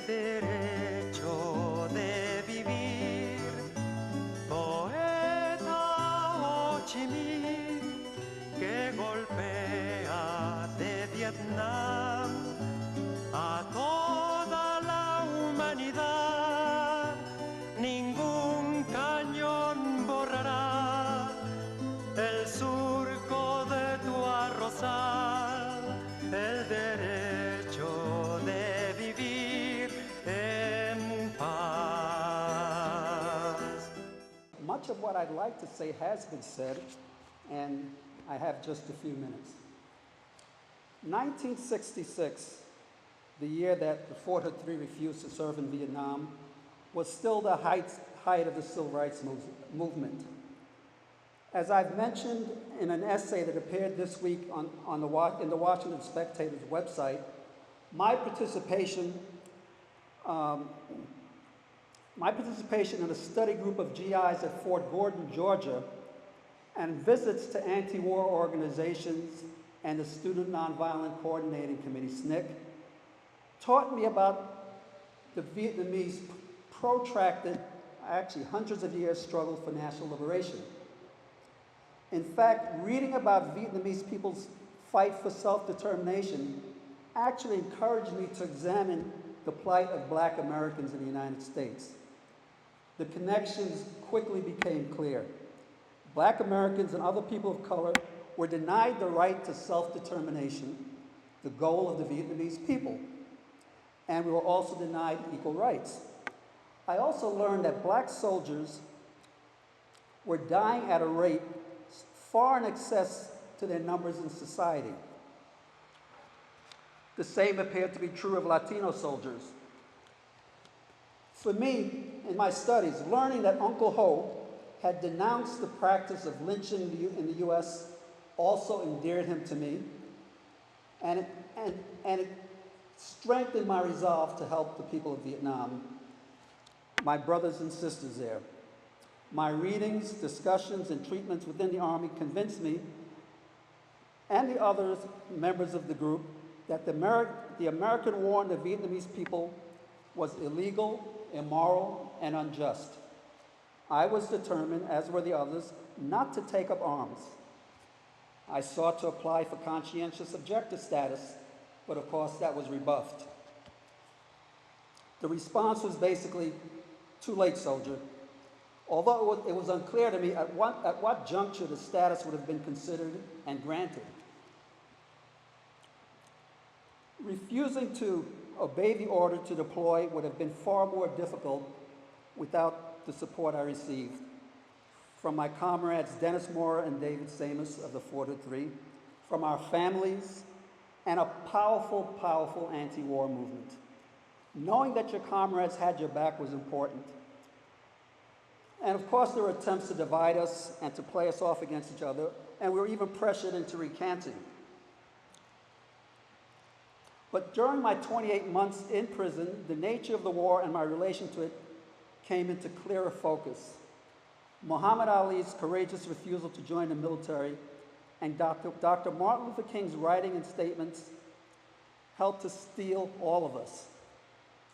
el derecho de vivir. Poeta Ho Chi Minh, que golpea de Vietnam a toda la humanidad. Ningún cañón borrará el surco de tu arrozal, el derecho de vivir en paz. Much of what I'd like to say has been said, and I have just a few minutes. 1966, the year that the 403 refused to serve in Vietnam, was still the height of the civil rights movement. As I've mentioned in an essay that appeared this week in the Washington Spectator's website, my participation in a study group of GIs at Fort Gordon, Georgia, and visits to anti-war organizations and the Student Nonviolent Coordinating Committee, SNCC, taught me about the Vietnamese protracted, actually hundreds of years, struggle for national liberation. In fact, reading about Vietnamese people's fight for self-determination actually encouraged me to examine the plight of Black Americans in the United States. The connections quickly became clear. Black Americans and other people of color were denied the right to self-determination, the goal of the Vietnamese people, and we were also denied equal rights. I also learned that Black soldiers were dying at a rate far in excess to their numbers in society. The same appeared to be true of Latino soldiers. For me, in my studies, learning that Uncle Ho had denounced the practice of lynching in the U.S. also endeared him to me, and it strengthened my resolve to help the people of Vietnam, my brothers and sisters there. My readings, discussions, and treatments within the Army convinced me and the other members of the group that the American war on the Vietnamese people was illegal, immoral, and unjust. I was determined, as were the others, not to take up arms. I sought to apply for conscientious objector status, but of course that was rebuffed. The response was basically, "Too late, soldier." Although it was unclear to me at what juncture the status would have been considered and granted. Refusing to obey the order to deploy would have been far more difficult without the support I received from my comrades Dennis Moore and David Samus of the 403, from our families, and a powerful, powerful anti-war movement. Knowing that your comrades had your back was important. And of course, there were attempts to divide us and to play us off against each other, and we were even pressured into recanting. But during my 28 months in prison, the nature of the war and my relation to it came into clearer focus. Muhammad Ali's courageous refusal to join the military and Dr. Martin Luther King's writing and statements helped to steel all of us.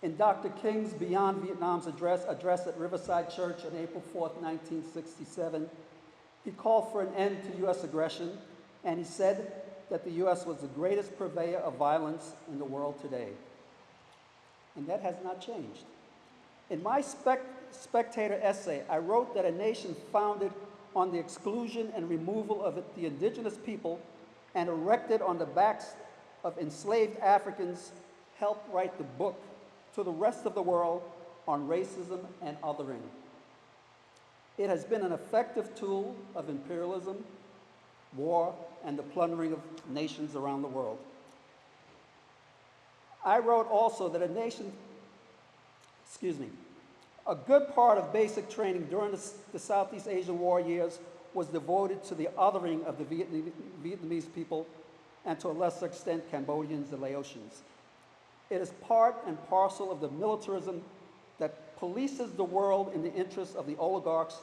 In Dr. King's Beyond Vietnam's address at Riverside Church on April 4th, 1967, he called for an end to U.S. aggression, and he said that the U.S. was the greatest purveyor of violence in the world today. And that has not changed. In my Spectator essay, I wrote that a nation founded on the exclusion and removal of the indigenous people and erected on the backs of enslaved Africans helped write the book to the rest of the world on racism and othering. It has been an effective tool of imperialism, war, and the plundering of nations around the world. I wrote also that a good part of basic training during the Southeast Asian War years was devoted to the othering of the Vietnamese people and to a lesser extent Cambodians and Laotians. It is part and parcel of the militarism that polices the world in the interests of the oligarchs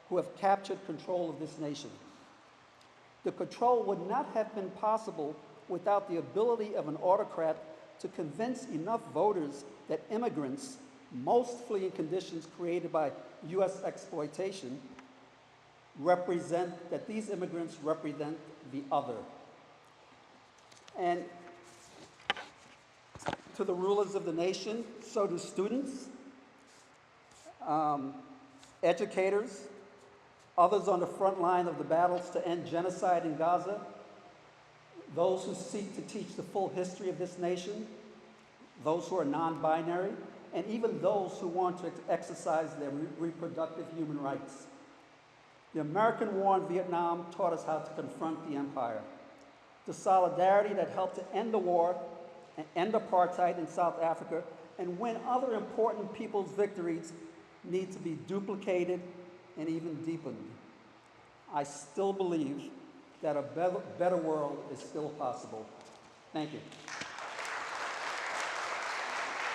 who have captured control of this nation. The control would not have been possible without the ability of an autocrat to convince enough voters that immigrants, most flee in conditions created by U.S. exploitation, that these immigrants represent the other. And to the rulers of the nation, so do students, educators, others on the front line of the battles to end genocide in Gaza, those who seek to teach the full history of this nation, those who are non-binary, and even those who want to exercise their reproductive human rights. The American war in Vietnam taught us how to confront the empire. The solidarity that helped to end the war and end apartheid in South Africa and win other important people's victories need to be duplicated and even deepened. I still believe that a better world is still possible. Thank you.